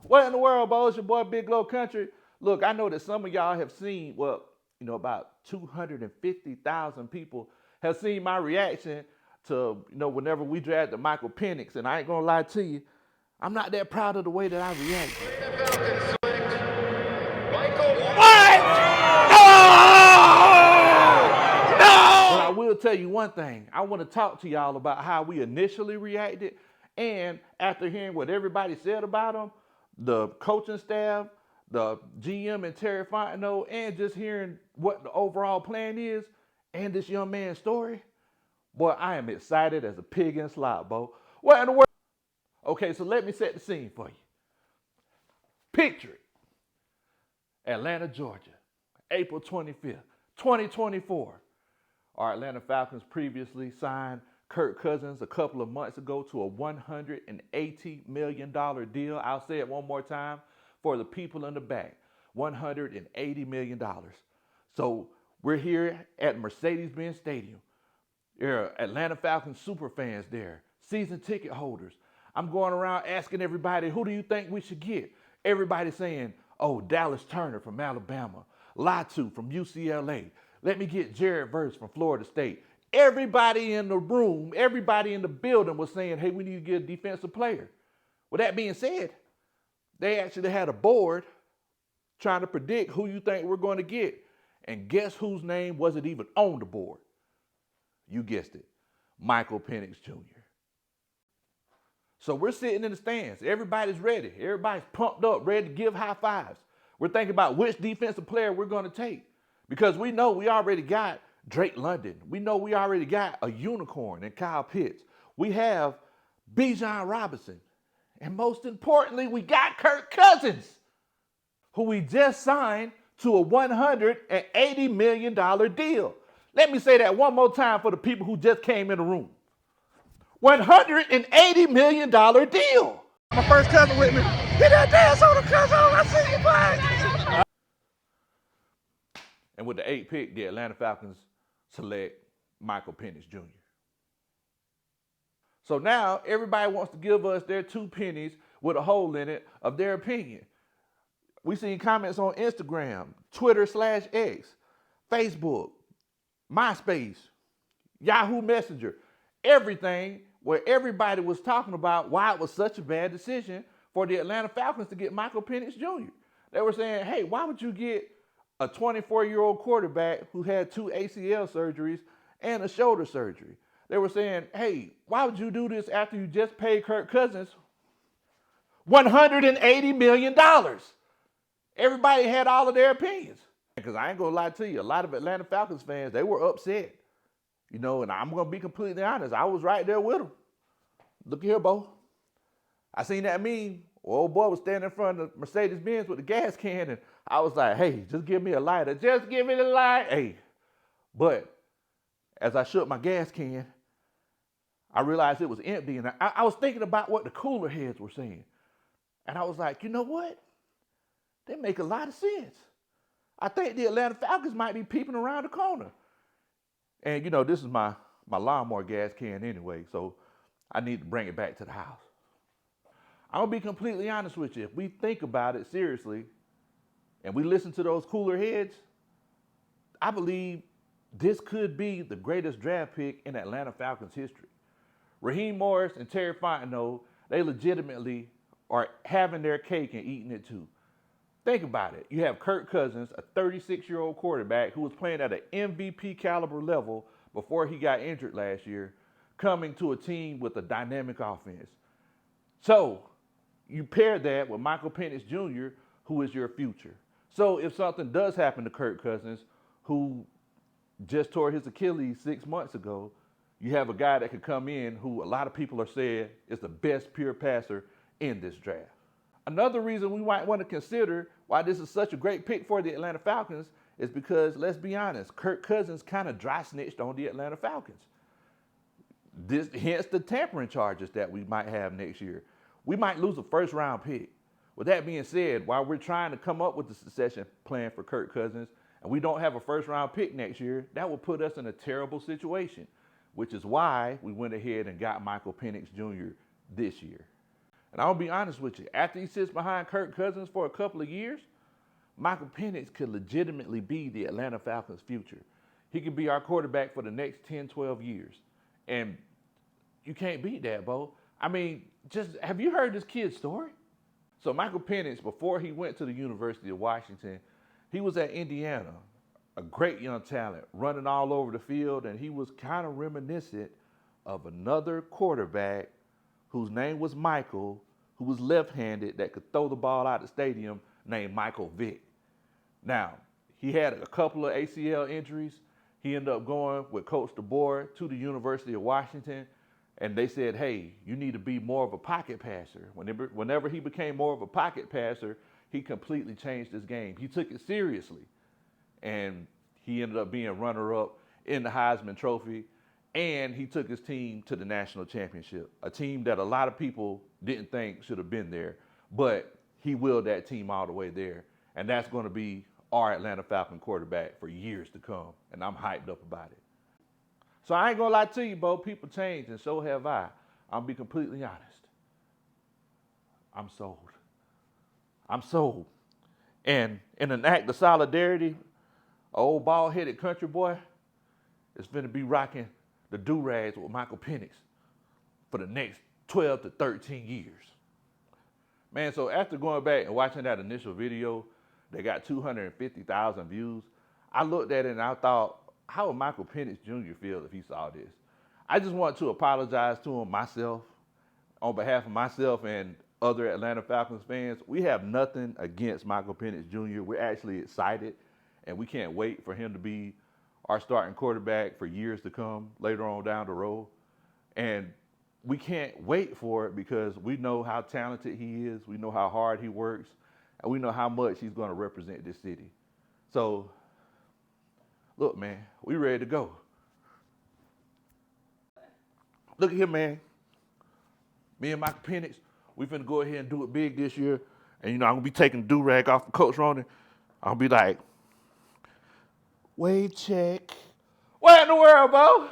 What in the world, Bo? It's your boy Big Low Kuntry. Look, I know that some of y'all have seen, well, about 250,000 people have seen my reaction to, whenever we drafted Michael Penix. And I ain't gonna lie to you, I'm not that proud of the way that I reacted. The Falcons select Michael. What? No! No! But I will tell you one thing. I want to talk to y'all about how we initially reacted, and after hearing what everybody said about him, the coaching staff, the GM and Terry Fontenot, and just hearing what the overall plan is and this young man's story, boy, I am excited as a pig in slop, Bo. What in the world? Okay, so let me set the scene for you. Picture it. Atlanta, Georgia, April 25th, 2024. Our Atlanta Falcons previously signed Kirk Cousins a couple of months ago to a $180 million deal. I'll say it one more time for the people in the back. $180 million. So we're here at Mercedes-Benz Stadium. There are Atlanta Falcons super fans there, season ticket holders. I'm going around asking everybody, who do you think we should get? Everybody saying, oh, Dallas Turner from Alabama, Latu from UCLA. Let me get Jared Verse from Florida State. Everybody in the room, everybody in the building was saying, hey, we need to get a defensive player. With that being said, they actually had a board trying to predict who you think we're going to get. And guess whose name wasn't even on the board? You guessed it, Michael Penix Jr. So we're sitting in the stands. Everybody's ready. Everybody's pumped up, ready to give high fives. We're thinking about which defensive player we're going to take because we know we already got Drake London. We know we already got a unicorn in Kyle Pitts. We have Bijan Robinson. And most importantly, we got Kirk Cousins, who we just signed to a $180 million deal. Let me say that one more time for the people who just came in the room. $180 million deal. My first cousin with me. Get that dance on the cousin. I see you, boy. And with the 8th pick, the Atlanta Falcons select Michael Penix Jr. So now everybody wants to give us their 2 pennies with a hole in it of their opinion. We see comments on Instagram, Twitter/X, Facebook, MySpace, Yahoo Messenger, everything where everybody was talking about why it was such a bad decision for the Atlanta Falcons to get Michael Penix Jr. They were saying, hey, why would you get a 24-year-old quarterback who had 2 ACL surgeries and a shoulder surgery? They were saying, hey, why would you do this after you just paid Kirk Cousins $180 million? Everybody had all of their opinions. Because I ain't going to lie to you, a lot of Atlanta Falcons fans, they were upset. And I'm going to be completely honest. I was right there with them. Look here, Bo. I seen that meme. Old boy was standing in front of Mercedes-Benz with the gas can, and I was like, hey, just give me a lighter. Just give me the light. Hey. But as I shook my gas can, I realized it was empty, and I was thinking about what the cooler heads were saying. And I was like, you know what? They make a lot of sense. I think the Atlanta Falcons might be peeping around the corner. And, this is my lawnmower gas can anyway, so I need to bring it back to the house. I'm going to be completely honest with you. If we think about it seriously and we listen to those cooler heads, I believe this could be the greatest draft pick in Atlanta Falcons history. Raheem Morris and Terry Fontenot, they legitimately are having their cake and eating it too. Think about it. You have Kirk Cousins, a 36-year-old quarterback who was playing at an MVP caliber level before he got injured last year, coming to a team with a dynamic offense. So you pair that with Michael Penix Jr., who is your future. So if something does happen to Kirk Cousins, who just tore his Achilles 6 months ago, you have a guy that could come in who a lot of people are saying is the best pure passer in this draft. Another reason we might want to consider why this is such a great pick for the Atlanta Falcons is because, let's be honest, Kirk Cousins kind of dry snitched on the Atlanta Falcons. Hence the tampering charges that we might have next year. We might lose a first-round pick. With that being said, while we're trying to come up with the succession plan for Kirk Cousins and we don't have a first-round pick next year, that will put us in a terrible situation, which is why we went ahead and got Michael Penix Jr. this year. And I'll be honest with you, after he sits behind Kirk Cousins for a couple of years, Michael Penix could legitimately be the Atlanta Falcons' future. He could be our quarterback for the next 10, 12 years. And you can't beat that, Bo. I mean, just have you heard this kid's story? So Michael Penix, before he went to the University of Washington, he was at Indiana, a great young talent, running all over the field, and he was kind of reminiscent of another quarterback whose name was Michael, who was left-handed, that could throw the ball out of the stadium, named Michael Vick. Now, he had a couple of ACL injuries. He ended up going with Coach DeBoer to the University of Washington, and they said, hey, you need to be more of a pocket passer. Whenever he became more of a pocket passer, he completely changed his game. He took it seriously, and he ended up being runner-up in the Heisman Trophy, and he took his team to the national championship, a team that a lot of people didn't think should have been there, but he willed that team all the way there, and that's going to be our Atlanta Falcon quarterback for years to come, and I'm hyped up about it. So I ain't going to lie to you, Bo, people change, and so have I. I'll be completely honest. I'm sold. I'm sold. And in an act of solidarity, an old bald-headed country boy is going to be rocking the do-rags with Michael Penix for the next 12 to 13 years. Man, so after going back and watching that initial video, they got 250,000 views. I looked at it and I thought, how would Michael Penix Jr. feel if he saw this? I just want to apologize to him myself, on behalf of myself and other Atlanta Falcons fans. We have nothing against Michael Penix Jr. We're actually excited, and we can't wait for him to be our starting quarterback for years to come later on down the road. And we can't wait for it because we know how talented he is, we know how hard he works, and we know how much he's going to represent this city. So, look, man, we ready to go. Look at here, man. Me and Michael Penix, we finna go ahead and do it big this year. And, I'm going to be taking the do-rag off of Coach Ronan. I'll be like, wait, check. What in the world, Bo?